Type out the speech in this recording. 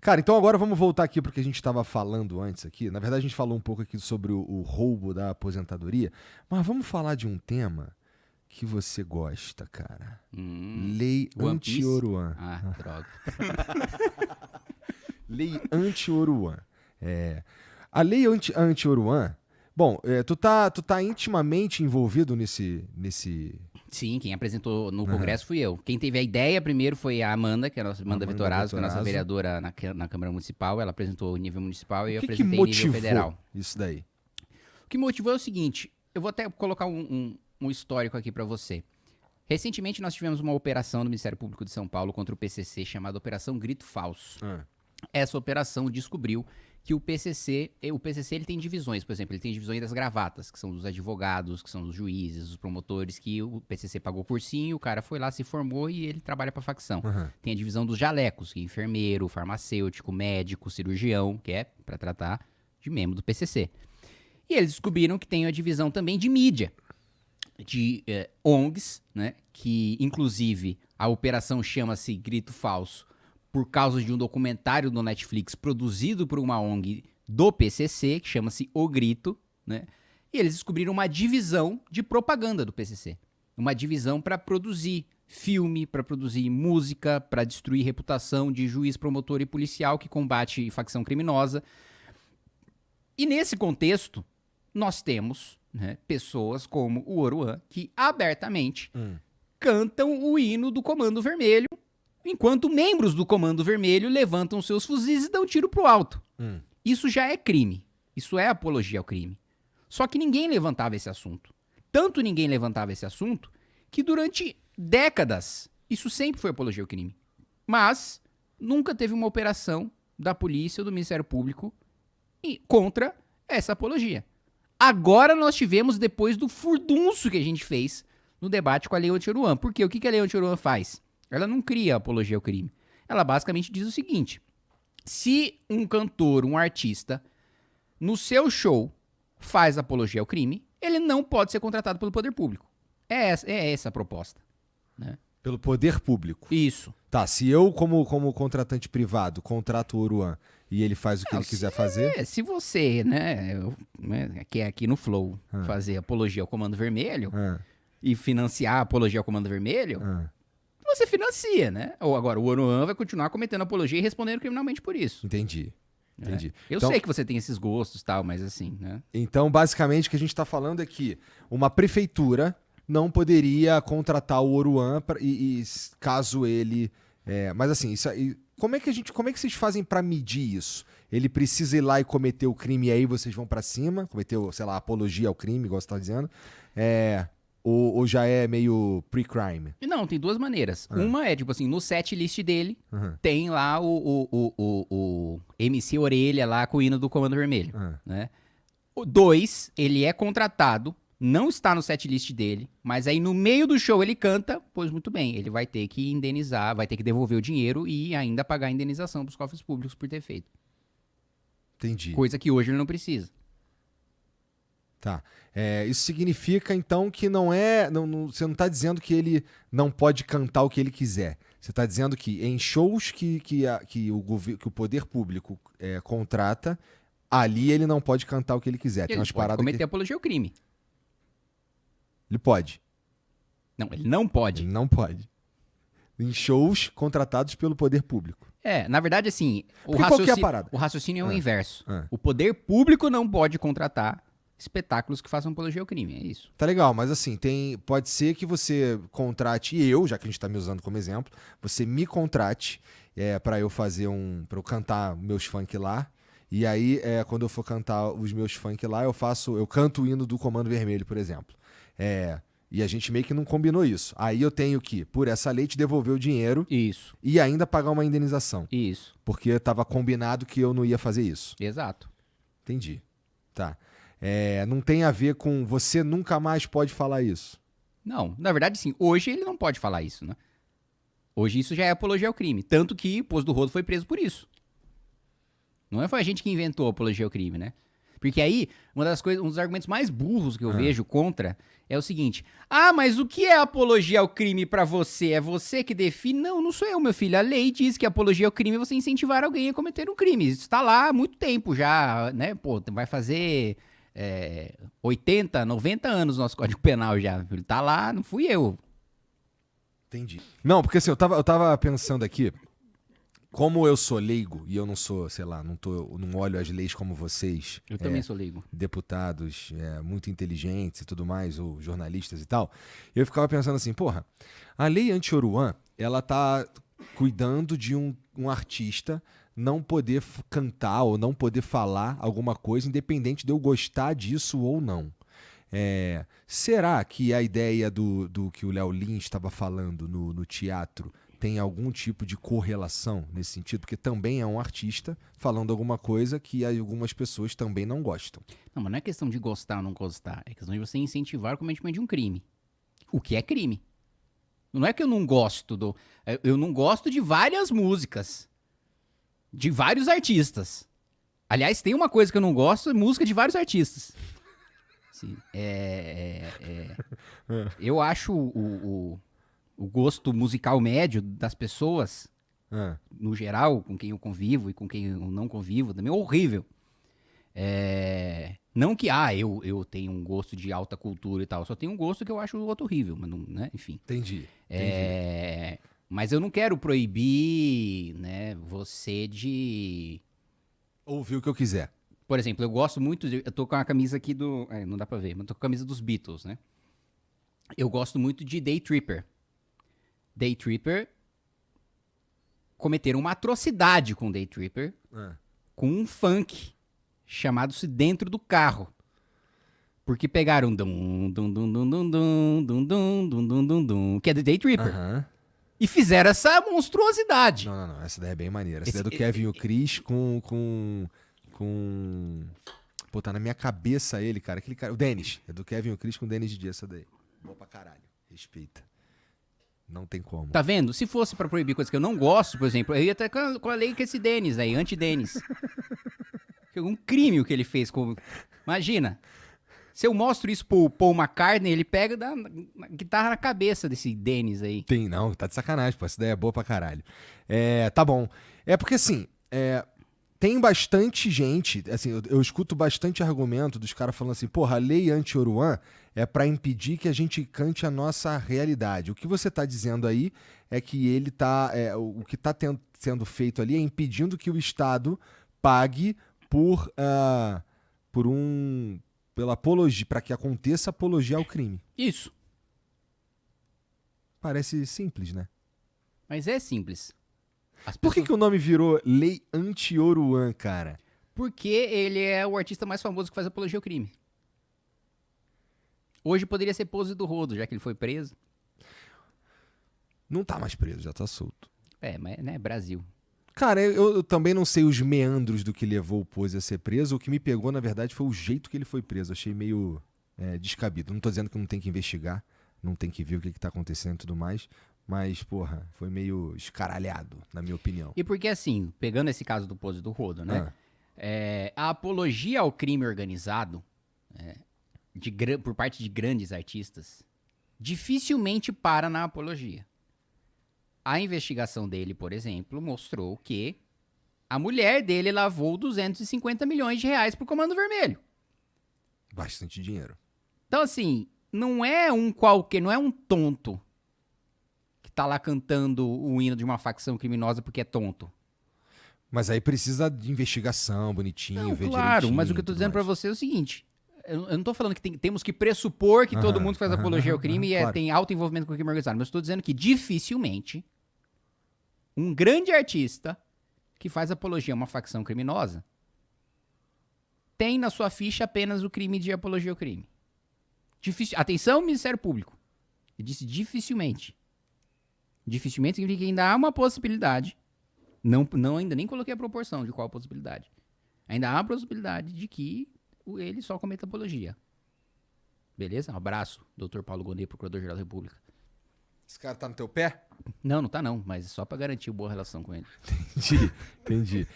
Cara, então agora vamos voltar aqui pro que a gente estava falando antes aqui. Na verdade, a gente falou um pouco aqui sobre o roubo da aposentadoria, mas vamos falar de um tema que você gosta, cara. Lei One Piece? anti-Oruan. Ah, droga. Lei anti-Oruan. A lei anti-Oruan... Bom, tu tá intimamente envolvido nesse... Sim, quem apresentou no Congresso fui eu. Quem teve a ideia primeiro foi a Amanda, que é a nossa Amanda Vitorazzo, que é a nossa vereadora na Câmara Municipal. Ela apresentou em nível municipal e eu apresentei em nível federal. Isso daí? O que motivou é o seguinte, eu vou até colocar um histórico aqui pra você. Recentemente nós tivemos uma operação do Ministério Público de São Paulo contra o PCC chamada Operação Grito Falso. Essa operação descobriu que o PCC ele tem divisões, por exemplo, ele tem divisões das gravatas, que são dos advogados, que são dos juízes, dos promotores, que o PCC pagou cursinho, o cara foi lá, se formou e ele trabalha pra facção. Tem a divisão dos jalecos, que é enfermeiro, farmacêutico, médico, cirurgião, que é pra tratar de membro do PCC. E eles descobriram que tem a divisão também de mídia, de ONGs, né, que inclusive a operação chama-se Grito Falso, por causa de um documentário do Netflix produzido por uma ONG do PCC, que chama-se O Grito, né? E eles descobriram uma divisão de propaganda do PCC. Uma divisão para produzir filme, para produzir música, para destruir reputação de juiz, promotor e policial que combate facção criminosa. E nesse contexto, nós temos, né, pessoas como o Oruan que abertamente cantam o hino do Comando Vermelho, enquanto membros do Comando Vermelho levantam seus fuzis e dão tiro pro alto. Isso já é crime. Isso é apologia ao crime. Só que ninguém levantava esse assunto. Tanto ninguém levantava esse assunto, que durante décadas, isso sempre foi apologia ao crime. Mas nunca teve uma operação da polícia ou do Ministério Público contra essa apologia. Agora nós tivemos, depois do furdunço que a gente fez no debate com a Lei Anti-Oruan. Porque o que a Lei Anti-Oruan faz? Ela não cria apologia ao crime. Ela basicamente diz o seguinte: se um cantor, um artista, no seu show faz apologia ao crime, ele não pode ser contratado pelo poder público. É essa a proposta, né? Pelo poder público. Isso. Tá, se eu, como contratante privado, contrato o Oruan e ele faz o que ele quiser fazer... Se você, quer aqui no Flow fazer apologia ao Comando Vermelho e financiar a apologia ao Comando Vermelho... você financia, né? Ou agora, o Oruan vai continuar cometendo apologia e respondendo criminalmente por isso. Entendi. Eu sei que você tem esses gostos e tal, mas assim, né? Então, basicamente, o que a gente tá falando é que uma prefeitura não poderia contratar o Oruan e caso ele... mas assim, isso aí, como é que vocês fazem pra medir isso? Ele precisa ir lá e cometer o crime e aí vocês vão pra cima, cometer, sei lá, apologia ao crime, igual você tá dizendo. Ou já é meio pre-crime? Não, tem duas maneiras. Uma é, tipo assim, no set list dele, tem lá o MC Orelha lá com o hino do Comando Vermelho, né? Dois, ele é contratado, não está no set list dele, mas aí no meio do show ele canta, pois muito bem, ele vai ter que indenizar, vai ter que devolver o dinheiro e ainda pagar a indenização pros cofres públicos por ter feito. Entendi. Coisa que hoje ele não precisa. Tá. Isso significa, então, que não é... você não tá dizendo que ele não pode cantar o que ele quiser. Você tá dizendo que em shows que o poder público contrata, ali ele não pode cantar o que ele quiser. Ele pode cometer apologia ao crime. Ele pode. Não, ele não pode. Ele não pode. Em shows contratados pelo poder público. Na verdade, assim, o raciocínio é o inverso. O poder público não pode contratar espetáculos que façam apologia ao crime, é isso. Tá legal, mas assim, pode ser que você contrate já que a gente tá me usando como exemplo, você me contrate pra eu pra eu cantar meus funk lá, e aí quando eu for cantar os meus funk lá, eu canto o hino do Comando Vermelho, por exemplo. E a gente meio que não combinou isso. Aí eu tenho que, por essa lei, te devolver o dinheiro. Isso. E ainda pagar uma indenização. Isso. Porque tava combinado que eu não ia fazer isso. Exato. Entendi. Tá. Não tem a ver com você nunca mais pode falar isso. Não, na verdade sim, hoje ele não pode falar isso, né? Hoje isso já é apologia ao crime, tanto que o Poço do Rodo foi preso por isso. Não foi a gente que inventou a apologia ao crime, né? Porque aí, um dos argumentos mais burros que eu vejo contra é o seguinte: ah, mas o que é apologia ao crime pra você? É você que define? Não, não sou eu, meu filho. A lei diz que apologia ao crime é você incentivar alguém a cometer um crime. Isso tá lá há muito tempo já, né? Pô, vai fazer 80, 90 anos o nosso Código Penal já. Ele tá lá, não fui eu. Entendi. Não, porque assim, eu tava pensando aqui, como eu sou leigo e eu não sou, sei lá, não olho as leis como vocês. Eu também sou leigo. Deputados muito inteligentes e tudo mais, ou jornalistas e tal. Eu ficava pensando assim, porra, a lei anti-Oruan, ela tá cuidando de um artista não poder cantar ou não poder falar alguma coisa, independente de eu gostar disso ou não. Será que a ideia do que o Léo Lins estava falando no teatro tem algum tipo de correlação nesse sentido? Porque também é um artista falando alguma coisa que algumas pessoas também não gostam. Não, mas não é questão de gostar ou não gostar. É questão de você incentivar o cometimento de um crime. O que é crime. Não é que eu não gosto eu não gosto de várias músicas. De vários artistas. Aliás, tem uma coisa que eu não gosto, é música de vários artistas. Sim, eu acho o gosto musical médio das pessoas, no geral, com quem eu convivo e com quem eu não convivo, também é horrível. Não que, eu tenho um gosto de alta cultura e tal, só tenho um gosto que eu acho o outro horrível, mas não, né? Enfim. Entendi. Mas eu não quero proibir, né, você de... Ouvir o que eu quiser. Por exemplo, eu gosto muito eu tô com a camisa aqui não dá pra ver, mas tô com a camisa dos Beatles, né? Eu gosto muito de Day Tripper. Day Tripper cometeram uma atrocidade com Day Tripper com um funk chamado-se Dentro do Carro. Porque pegaram que é do Day Tripper. E fizeram essa monstruosidade. Não. Essa daí é bem maneira. Essa daí é do Kevin e o Chris com... Pô, tá na minha cabeça ele, cara. Aquele cara... O Dennis. É do Kevin e o Chris com o Dennis Dias, essa daí. Boa pra caralho. Respeita. Não tem como. Tá vendo? Se fosse pra proibir coisas que eu não gosto, por exemplo, eu ia até com a lei que esse Dennis aí, anti-Dennis. Um crime o que ele fez com... Imagina. Se eu mostro isso pro Paul McCartney, ele pega e dá a guitarra na cabeça desse Dennis aí. Não, tá de sacanagem, pô. Essa ideia é boa pra caralho. Tá bom. Porque assim, tem bastante gente, assim, eu escuto bastante argumento dos caras falando assim, porra, a lei anti-Oruan é pra impedir que a gente cante a nossa realidade. O que você tá dizendo aí é que ele tá... o que tá sendo feito ali é impedindo que o Estado pague pela apologia, para que aconteça apologia ao crime. Isso. Parece simples, né? Mas é simples. Por que o nome virou Lei Anti-Oruan, cara? Porque ele é o artista mais famoso que faz apologia ao crime. Hoje poderia ser Pose do Rodo, já que ele foi preso. Não tá mais preso, já tá solto. Mas, né, Brasil. Cara, eu também não sei os meandros do que levou o Pose a ser preso. O que me pegou, na verdade, foi o jeito que ele foi preso. Achei meio descabido. Não tô dizendo que não tem que investigar, não tem que ver o que tá acontecendo e tudo mais. Mas, porra, foi meio escaralhado, na minha opinião. E porque, assim, pegando esse caso do Pose do Rodo, né? A apologia ao crime organizado, por parte de grandes artistas, dificilmente para na apologia. A investigação dele, por exemplo, mostrou que a mulher dele lavou 250 milhões de reais pro Comando Vermelho. Bastante dinheiro. Então, assim, não é um qualquer, não é um tonto que tá lá cantando o hino de uma facção criminosa porque é tonto. Mas aí precisa de investigação, bonitinho, ver claro, direitinho. Mas o que eu tô dizendo pra você é o seguinte... Eu não tô falando que temos que pressupor que todo mundo que faz apologia ao crime tem alto envolvimento com o crime organizado. Mas eu tô dizendo que dificilmente um grande artista que faz apologia a uma facção criminosa tem na sua ficha apenas o crime de apologia ao crime. Atenção, Ministério Público. Eu disse dificilmente. Dificilmente significa que ainda há uma possibilidade. Ainda nem coloquei a proporção de qual a possibilidade. Ainda há a possibilidade de que ele só cometa apologia. Beleza? Um abraço, Dr. Paulo Gonet, Procurador-Geral da República. Esse cara tá no teu pé? Não tá não, mas só pra garantir boa relação com ele. Entendi.